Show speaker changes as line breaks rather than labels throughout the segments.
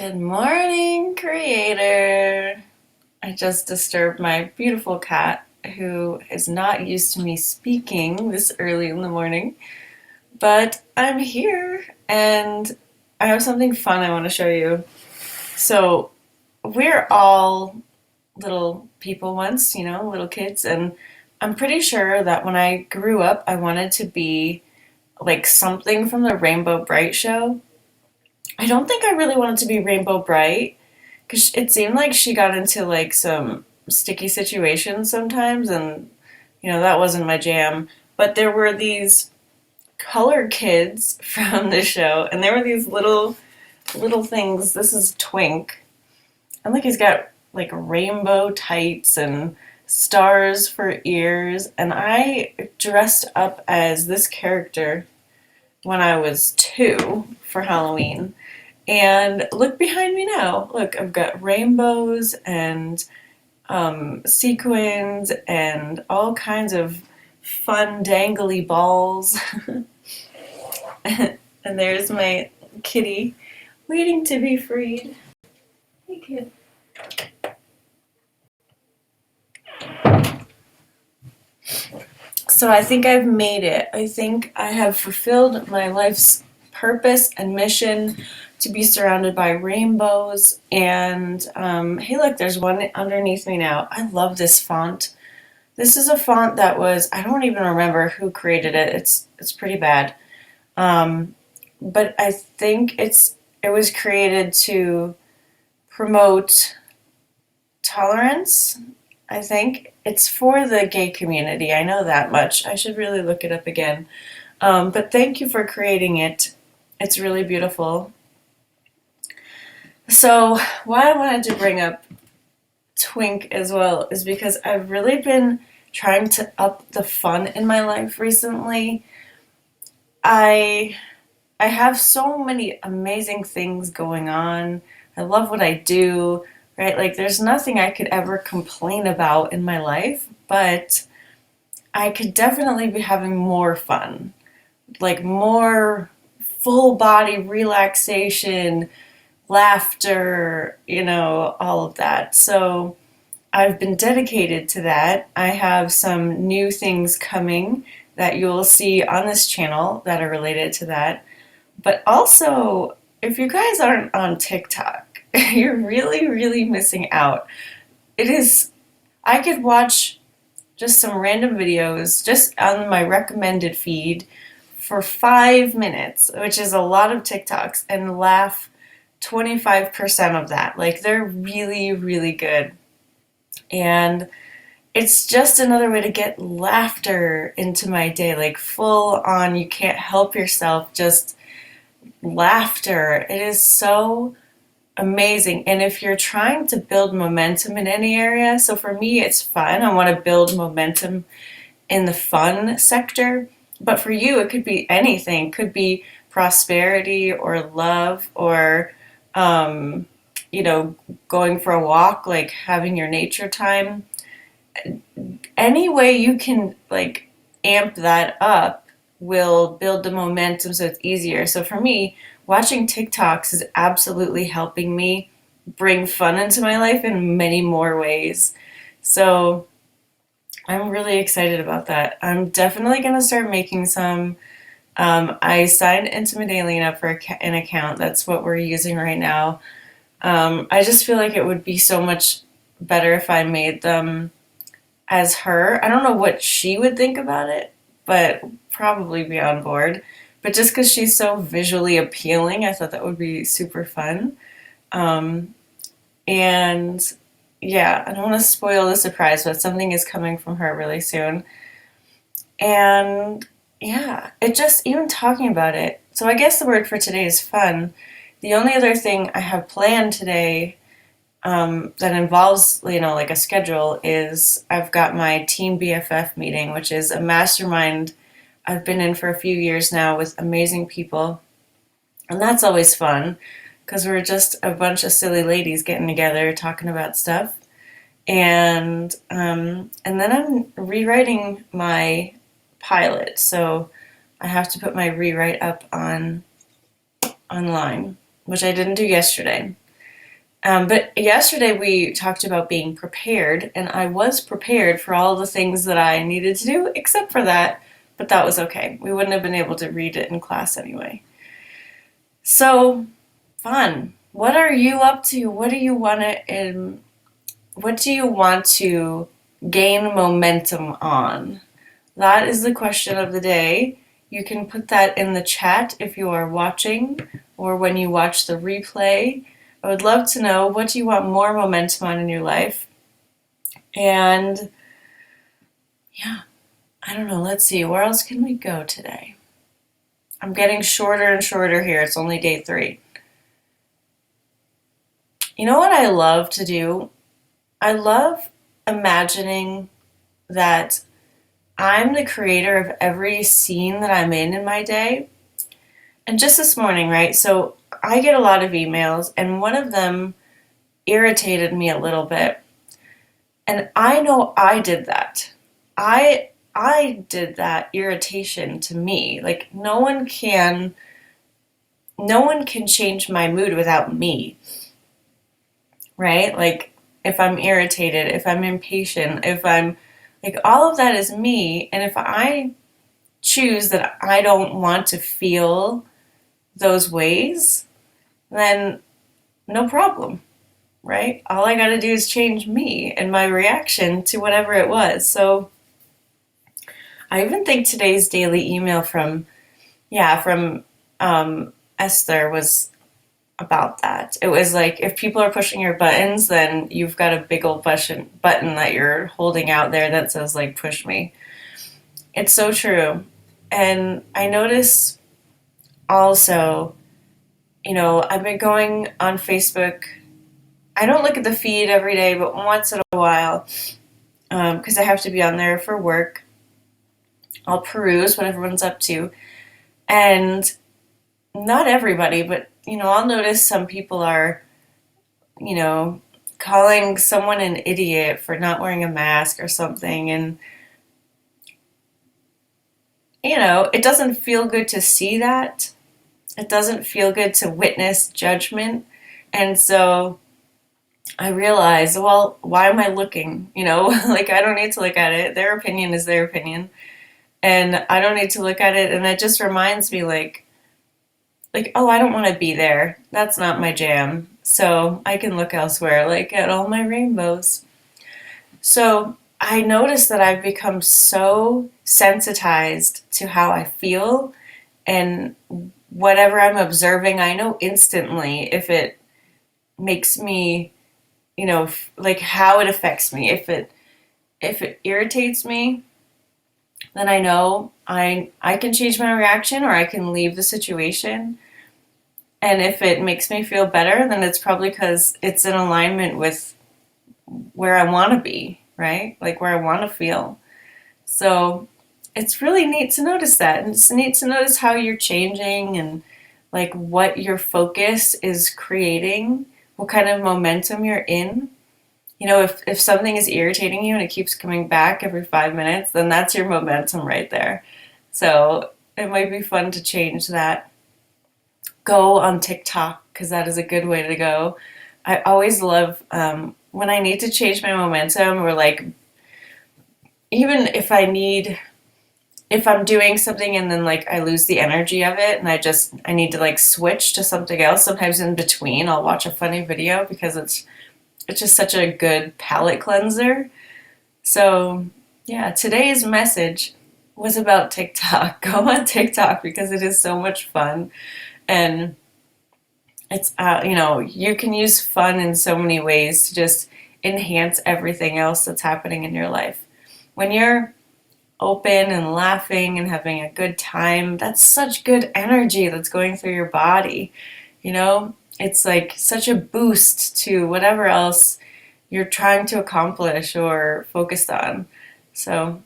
Good morning, creator. I just disturbed my beautiful cat who is not used to me speaking this early in the morning, but I'm here and I have something fun I want to show you. So, we're all little people once, little kids, and I'm pretty sure that when I grew up, I wanted to be like something from the Rainbow Bright show. I don't think I really wanted to be Rainbow Bright because it seemed like she got into like some sticky situations sometimes, and that wasn't my jam. But there were these colored kids from the show, and there were these little things. This is Twink, and like he's got like rainbow tights and stars for ears, and I dressed up as this character when I was 2 for Halloween. And look behind me now. Look, I've got rainbows and sequins and all kinds of fun dangly balls. And there's my kitty waiting to be freed. Hey, kid. So I think I've made it. I think I have fulfilled my life's purpose and mission to be surrounded by rainbows. And hey, look, there's one underneath me now. I love this font. This is a font that was, I don't even remember who created it. It's pretty bad. But I think it was created to promote tolerance. I think it's for the gay community. I know that much. I should really look it up again. But thank you for creating it. It's really beautiful. So, why I wanted to bring up Twink as well is because I've really been trying to up the fun in my life recently. I I have so many amazing things going on. I love what I do, right? Like there's nothing I could ever complain about in my life, but I could definitely be having more fun. Like more full body relaxation, laughter, all of that. So I've been dedicated to that. I have some new things coming that you'll see on this channel that are related to that. But also, if you guys aren't on TikTok, you're really, really missing out. It is, I could watch just some random videos just on my recommended feed for 5 minutes, which is a lot of TikToks, and laugh 25% of that. Like they're really, really good. And it's just another way to get laughter into my day, like full on, you can't help yourself, just laughter. It is so amazing. And if you're trying to build momentum in any area, so for me, it's fun. I want to build momentum in the fun sector. But for you, it could be anything. It could be prosperity or love or, um, going for a walk, like having your nature time. Any way you can like amp that up will build the momentum so it's easier. So for me, watching TikToks is absolutely helping me bring fun into my life in many more ways. So I'm really excited about that. I'm definitely going to start making some. I signed into Medallion for an account. That's what we're using right now. I just feel like it would be so much better if I made them as her. I don't know what she would think about it, but probably be on board. But just because she's so visually appealing, I thought that would be super fun. Um, and yeah, I don't want to spoil the surprise, but something is coming from her really soon. And yeah, it just, even talking about it. So I guess the word for today is fun. The only other thing I have planned today that involves, like a schedule is I've got my Team BFF meeting, which is a mastermind I've been in for a few years now with amazing people. And that's always fun because we're just a bunch of silly ladies getting together talking about stuff. And then I'm rewriting my pilot, so I have to put my rewrite up online, which I didn't do yesterday. But yesterday we talked about being prepared, and I was prepared for all the things that I needed to do, except for that, but that was okay. We wouldn't have been able to read it in class anyway. So, fun. What are you up to? What do you want to gain momentum on? That is the question of the day. You can put that in the chat if you are watching or when you watch the replay. I would love to know, what do you want more momentum on in your life? And yeah, I don't know. Let's see. Where else can we go today? I'm getting shorter and shorter here. It's only day 3. You know what I love to do? I love imagining that I'm the creator of every scene that I'm in my day. And just this morning, right? So I get a lot of emails, and one of them irritated me a little bit. And I know I did that. I did that irritation to me. Like no one can change my mood without me, right? Like if I'm irritated, if I'm impatient, if I'm like, all of that is me, and if I choose that I don't want to feel those ways, then no problem, right? All I got to do is change me and my reaction to whatever it was. So I even think today's daily email from Esther was about that. It was like, if people are pushing your buttons, then you've got a big old button that you're holding out there that says like, push me. It's so true. And I notice also, I've been going on Facebook. I don't look at the feed every day, but once in a while, because I have to be on there for work. I'll peruse what everyone's up to. And not everybody, but, I'll notice some people are, calling someone an idiot for not wearing a mask or something. And, it doesn't feel good to see that. It doesn't feel good to witness judgment. And so I realized, well, why am I looking? Like, I don't need to look at it. Their opinion is their opinion. And I don't need to look at it. And it just reminds me, oh, I don't want to be there. That's not my jam. So I can look elsewhere, like at all my rainbows. So I noticed that I've become so sensitized to how I feel, and whatever I'm observing, I know instantly if it makes me, like how it affects me. If it irritates me, then I know I can change my reaction, or I can leave the situation. And if it makes me feel better, then it's probably because it's in alignment with where I want to be, right? Like where I want to feel. So it's really neat to notice that. And it's neat to notice how you're changing, and like what your focus is creating, what kind of momentum you're in. If something is irritating you and it keeps coming back every 5 minutes, then that's your momentum right there. So it might be fun to change that. Go on TikTok, because that is a good way to go. I always love when I need to change my momentum, or like, even if I'm doing something and then like I lose the energy of it, and I need to like switch to something else. Sometimes in between I'll watch a funny video, because it's just such a good palate cleanser. So yeah, today's message was about TikTok. Go on TikTok, because it is so much fun. And it's, you can use fun in so many ways to just enhance everything else that's happening in your life. When you're open and laughing and having a good time, that's such good energy that's going through your body. It's like such a boost to whatever else you're trying to accomplish or focused on. So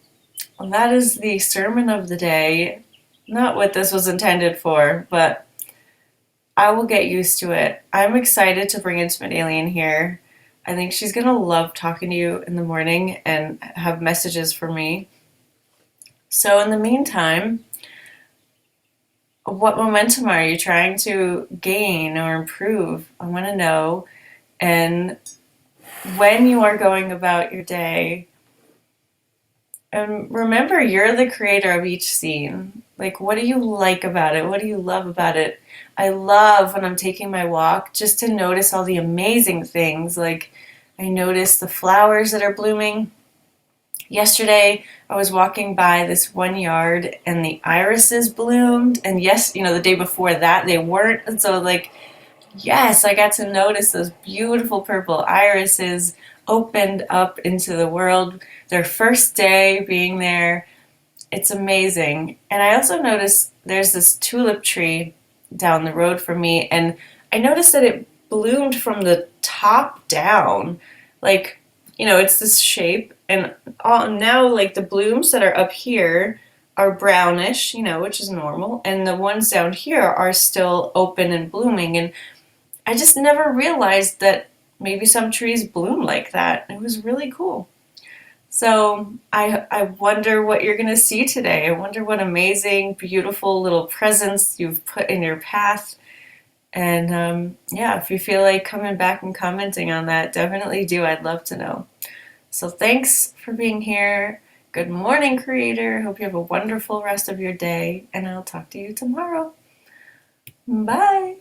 that is the sermon of the day. Not what this was intended for, but I will get used to it. I'm excited to bring Intimate Alien here. I think she's going to love talking to you in the morning and have messages for me. So in the meantime, what momentum are you trying to gain or improve? I want to know. And when you are going about your day, and remember, you're the creator of each scene. Like, what do you like about it? What do you love about it? I love when I'm taking my walk just to notice all the amazing things. Like, I notice the flowers that are blooming. Yesterday, I was walking by this one yard and the irises bloomed. And yes, the day before that, they weren't. And so, like, yes, I got to notice those beautiful purple irises opened up into the world. Their first day being there, it's amazing. And I also noticed there's this tulip tree down the road from me, and I noticed that it bloomed from the top down. Like, it's this shape, and now, like, the blooms that are up here are brownish, which is normal, and the ones down here are still open and blooming. And I just never realized that maybe some trees bloom like that. It was really cool. So I wonder what you're going to see today. I wonder what amazing, beautiful little presents you've put in your path. And yeah, if you feel like coming back and commenting on that, definitely do. I'd love to know. So thanks for being here. Good morning, Creator. Hope you have a wonderful rest of your day. And I'll talk to you tomorrow. Bye.